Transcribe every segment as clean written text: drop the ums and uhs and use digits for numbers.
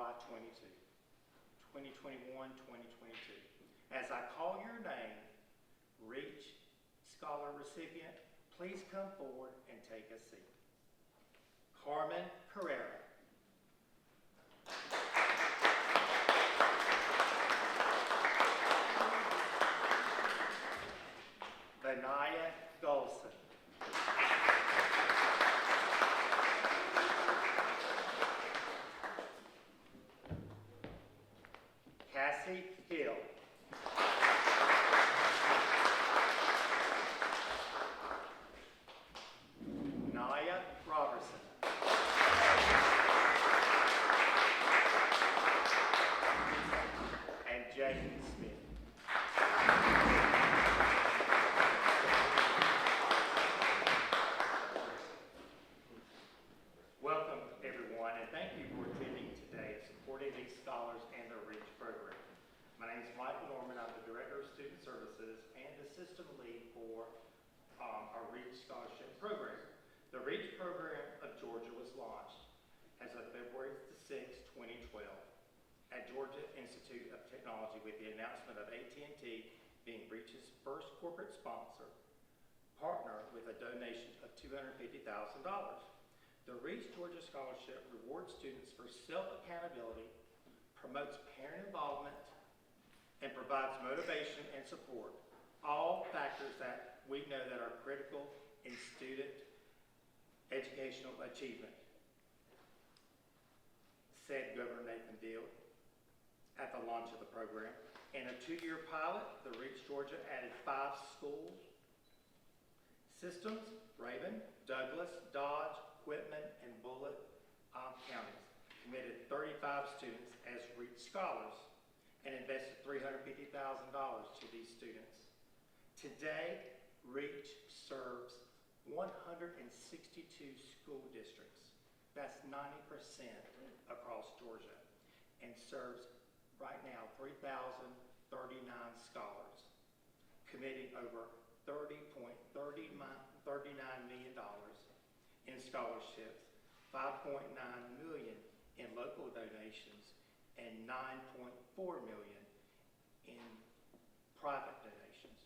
FY22, 2021-2022. As I call your name, Reach Scholar recipient, please come forward and take a seat. Carmen Carrera. Benaya Golson. Cassie Hill. Naya Robertson. And Jaden Smith. Welcome, everyone, and thank you for attending today and supporting these scholars and their REACH program. My name is Michael Norman. I'm the Director of Student Services and the System Lead for our REACH Scholarship Program. The REACH program of Georgia was launched as of February 6, 2012 at Georgia Institute of Technology with the announcement of AT&T being REACH's first corporate sponsor, partner with a donation of $250,000. The REACH Georgia Scholarship rewards students for self-accountability, promotes parent involvement, and provides motivation and support, all factors that we know that are critical in student educational achievement, said Governor Nathan Deal at the launch of the program. In a 2-year pilot, the REACH Georgia added 5 schools systems: Raven, Douglas, Dodge, Whitman, and Bullitt counties, committed 35 students as REACH scholars, and invested $350,000 to these students. Today, REACH serves 162 school districts. That's 90% across Georgia, and serves right now 3,039 scholars, committing over $30.39 million in scholarships, $5.9 million in local donations, and $9.4 million in private donations.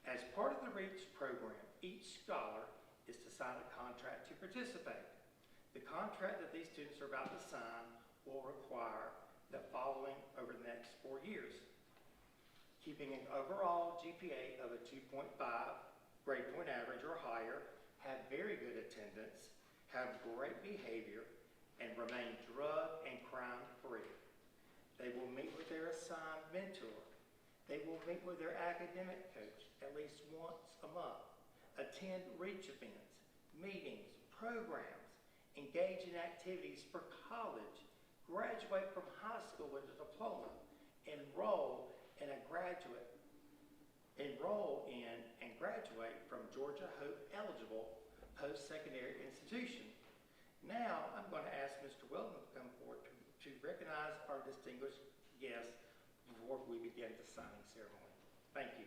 As part of the REACH program, each scholar is to sign a contract to participate. The contract that these students are about to sign will require the following over the next 4 years: keeping an overall GPA of a 2.5 grade point average or higher, have very good attendance, have great behavior, and remain drug and crime free. They will meet with their assigned mentor. They will meet with their academic coach at least once a month, attend REACH events, meetings, programs, engage in activities for college, graduate from high school with a diploma, enroll in and graduate from Georgia Hope eligible post-secondary institution. Now, I'm going to ask Mr. Weldon to come forward to recognize our distinguished guests before we begin the signing ceremony. Thank you.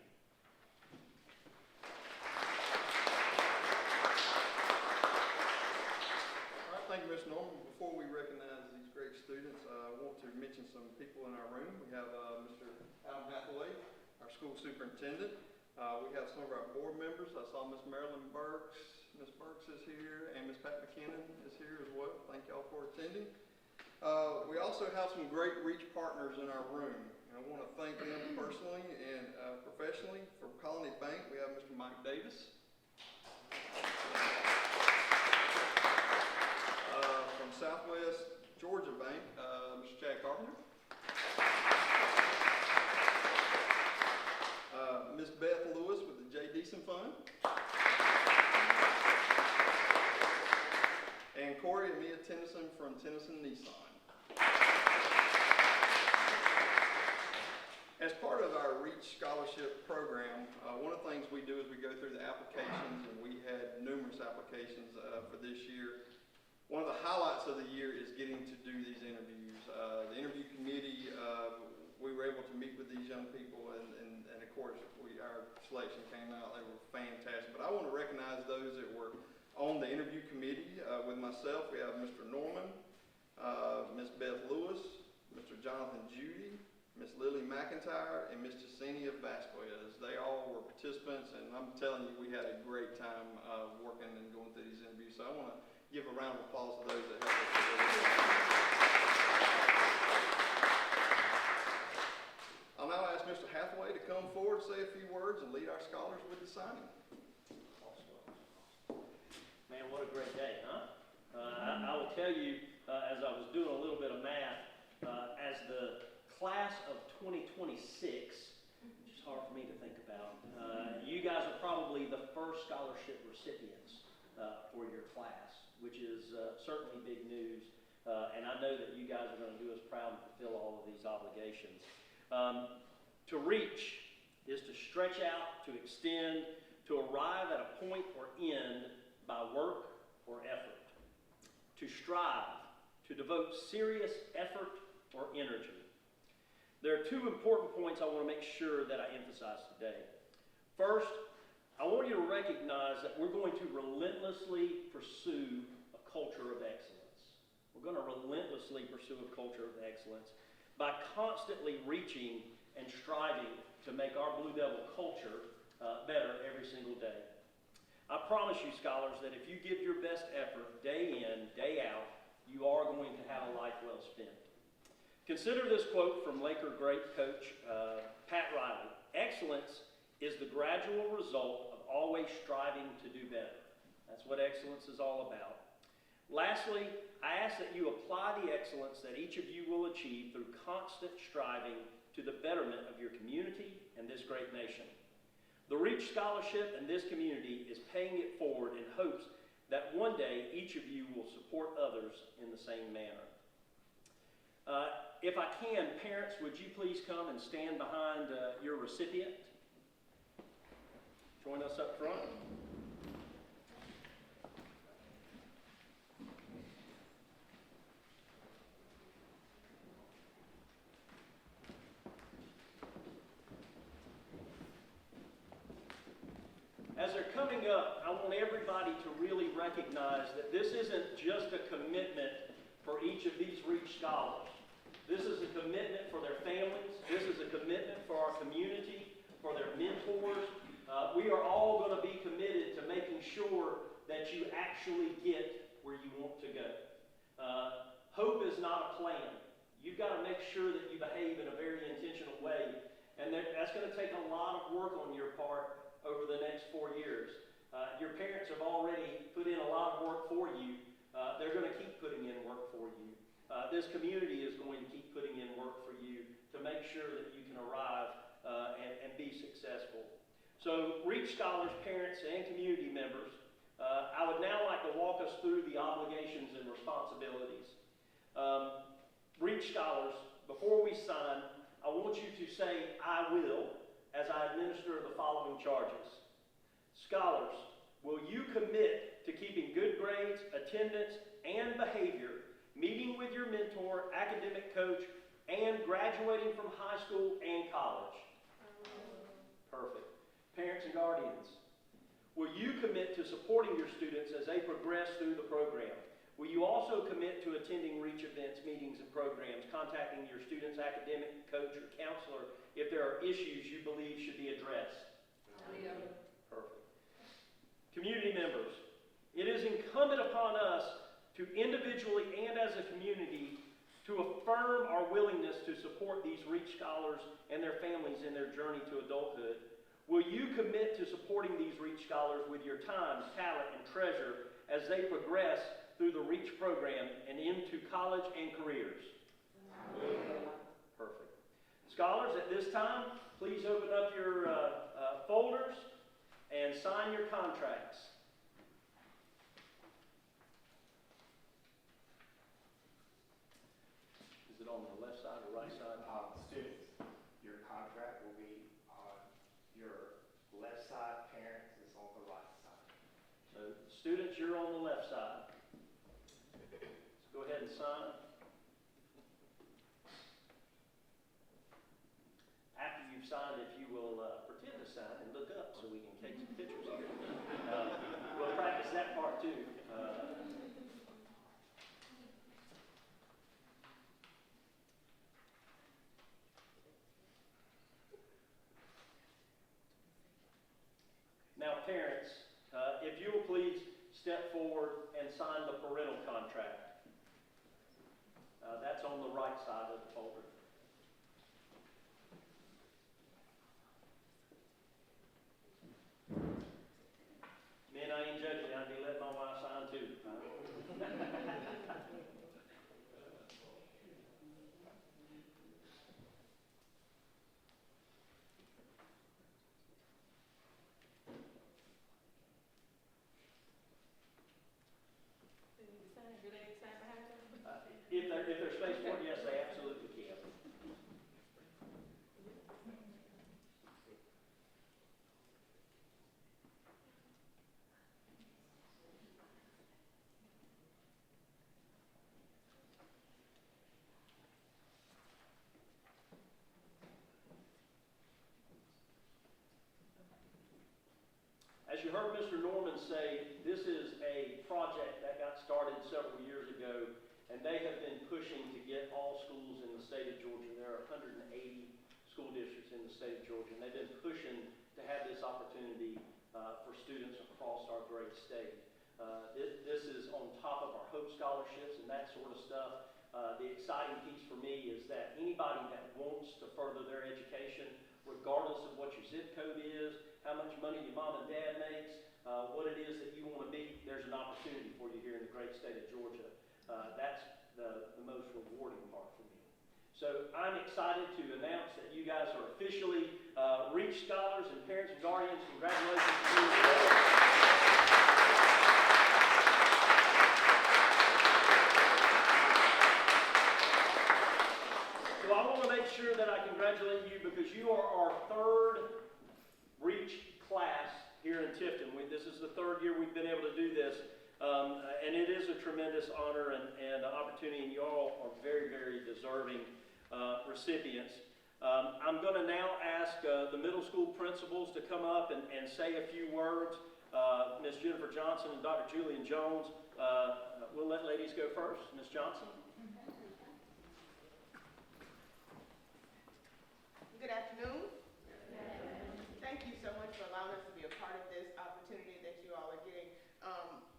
All right, thank you, Mr. Norman. Before we recognize these great students, I want to mention some people in our room. We have Mr. Adam Hathaway, our school superintendent. We have some of our board members. I saw Ms. Marilyn Burks. Ms. Burks is here, and Ms. Pat McKinnon is here as well. Thank y'all for attending. We also have some great REACH partners in our room. And I want to thank them personally and professionally. From Colony Bank, we have Mr. Mike Davis. From Southwest Georgia Bank, Mr. Chad Carpenter. Ms. Beth Lewis with the J. Deason Fund. And Corey and Mia Tennyson from Tennyson Nissan. As part of our REACH scholarship program, one of the things we do is we go through the applications, and we had numerous applications for this year. One of the highlights of the year is getting to do these interviews. The interview committee, we were able to meet with these young people, and of course, our selection came out. They were fantastic. But I want to recognize those that were on the interview committee with myself. We have Mr. Norman, Ms. Beth Lewis, I'm telling you, we had a great time working and going through these interviews. So I want to give a round of applause to those that helped us. I'll now ask Mr. Hathaway to come forward, say a few words, and lead our scholars with the signing. Man, what a great day, huh? I will tell you, as I was doing a little bit of math, as the class of 2026, which is hard for me to think about, you guys are probably the first scholarship recipients for your class, which is certainly big news. And I know that you guys are going to do us proud and fulfill all of these obligations. To reach is to stretch out, to extend, to arrive at a point or end by work or effort. To strive, to devote serious effort or energy. There are two important points I want to make sure that I emphasize today. First, I want you to recognize that we're going to relentlessly pursue a culture of excellence. We're going to relentlessly pursue a culture of excellence by constantly reaching and striving to make our Blue Devil culture better every single day. I promise you, scholars, that if you give your best effort day in, day out, you are going to have a life well spent. Consider this quote from Laker great coach Pat Riley. Excellence is the gradual result of always striving to do better. That's what excellence is all about. Lastly, I ask that you apply the excellence that each of you will achieve through constant striving to the betterment of your community and this great nation. The Reach Scholarship and this community is paying it forward in hopes that one day each of you will support others in the same manner. If I can, parents, would you please come and stand behind your recipient? Join us up front. As they're coming up, I want everybody to really recognize that this isn't just a commitment for each of these Reach Scholars. This is a commitment for their families. This is a commitment for our community, for their mentors. We are all going to be committed to making sure that you actually get where you want to go. Hope is not a plan. You've got to make sure that you behave in a very intentional way. And that's going to take a lot of work on your part over the next 4 years. Your parents have already put in a lot of work for you. They're going to keep putting in work for you. This community is going to keep putting in work for you to make sure that you can arrive and be successful. So, Reach Scholars, parents, and community members, I would now like to walk us through the obligations and responsibilities. Reach Scholars, before we sign, I want you to say, "I will," as I administer the following charges. Scholars, will you commit to keeping good grades, attendance, and behavior, meeting with your mentor, academic coach, and graduating from high school and college? Perfect. Parents and guardians, will you commit to supporting your students as they progress through the program? Will you also commit to attending Reach events, meetings, and programs, contacting your student's academic coach or counselor if there are issues you believe should be addressed? Yeah. Perfect. Community members, it is incumbent upon us to individually and as a community to affirm our willingness to support these Reach Scholars and their families in their journey to adulthood. Will you commit to supporting these Reach Scholars with your time, talent, and treasure as they progress through the Reach program and into college and careers? Perfect. Scholars, at this time, please open up your folders and sign your contracts. Is it on the left side or right side? Students, your contract will be on your left side, parents is on the right side. So, students, you're on the left side. Go ahead and sign. After you've signed, if you will pretend to sign and look up so we can take some pictures here. We'll practice that part too. step forward and sign the parental contract. That's on the right side of the folder. Men, I ain't judging you. I'd be letting my wife sign too. If there's space for it, yes, they absolutely can. As you heard Mr. Norman say, this is a project that got started several years ago, and they have been pushing to get all schools in the state of Georgia. There are 180 school districts in the state of Georgia, and they've been pushing to have this opportunity for students across our great state. This is on top of our Hope Scholarships and that sort of stuff. The exciting piece for me is that anybody that wants to further their education, regardless of what your zip code is, how much money your mom and dad makes, what it is that you want to be, there's an opportunity for you here in the great state of Georgia. That's the most rewarding part for me. So I'm excited to announce that you guys are officially Reach Scholars, and parents and guardians, congratulations to you as well. So I want to make sure that I congratulate you because you are our third Reach class here in Tifton. This is the third year we've been able to do this. And it is a tremendous honor and opportunity, and you all are very, very deserving recipients. I'm going to now ask the middle school principals to come up and say a few words. Ms. Jennifer Johnson and Dr. Julian Jones. We'll let ladies go first. Ms. Johnson. Good afternoon. Thank you so much for allowing us to be a part of this opportunity that you all are getting.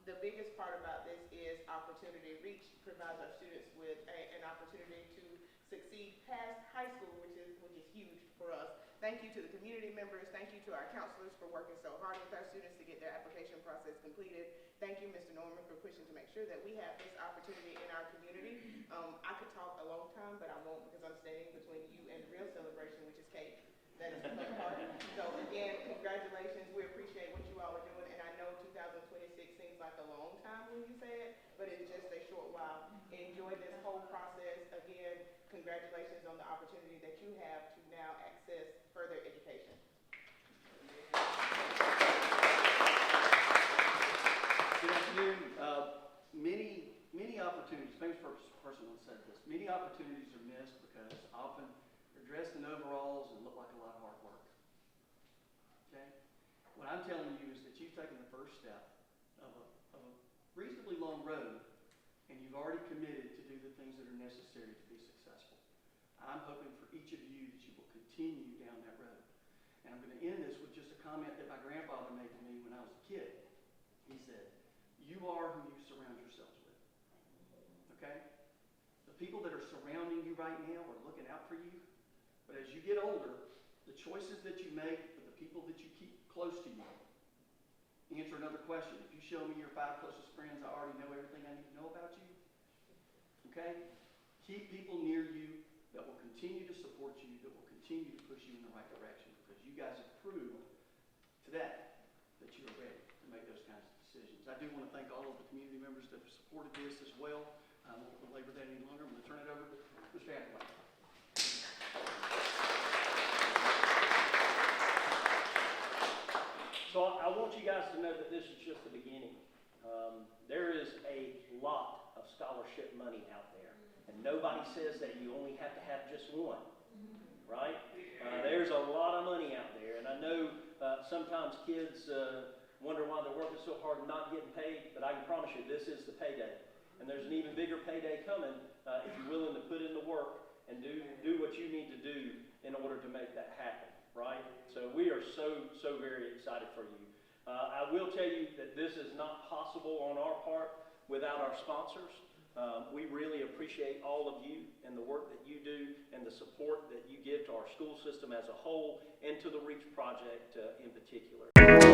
The biggest part about this is opportunity. Reach provides our students with an opportunity to succeed past high school, which is huge for us. Thank you to the community members. Thank you to our counselors for working so hard with our students to get their application process completed. Thank you, Mr. Norman, for pushing to make sure that we have this opportunity in our community. I could talk a long time, but I won't because I'm standing between you and the real celebration, which is cake. That is the fun part. So again, congratulations. We appreciate what you all are doing, and I know 2026 seems like a long time when you say it, but it's just a short while. Enjoy this whole process. Again, congratulations on the opportunity that you have to now access further education. Good afternoon. Many opportunities, famous person once said this, many opportunities are missed because often they're dressed in overalls and look like a lot of hard work. Okay? What I'm telling you is that you've taken the first step of a reasonably long road, and you've already committed to do the things that are necessary to be successful. I'm hoping for each of you that you will continue down that road. And I'm going to end this with just a comment that my grandfather made to me when I was a kid. He said, "You are who you surround yourselves with." Okay? The people that are surrounding you right now are looking out for you. But as you get older, the choices that you make with the people that you keep close to you. Answer another question. If you show me your 5 closest friends, I already know everything I need to know about you. Okay? Keep people near you that will continue to support you, that will continue to push you in the right direction, because you guys have proved today that you are ready to make those kinds of decisions. I do want to thank all of the community members that have supported this as well. I won't belabor that any longer. I'm going to turn it over to Mr. Hathaway. So I want you guys to know that this is just the beginning. There is a lot of scholarship money out there, and nobody says that you only have to have just one, right? There's a lot of money out there, and I know sometimes kids wonder why they're working so hard and not getting paid, but I can promise you this is the payday. And there's an even bigger payday coming if you're willing to put in the work and do what you need to do in order to make that happen, right? So we are so very excited for you. I will tell you that this is not possible on our part without our sponsors. We really appreciate all of you and the work that you do and the support that you give to our school system as a whole and to the REACH project in particular.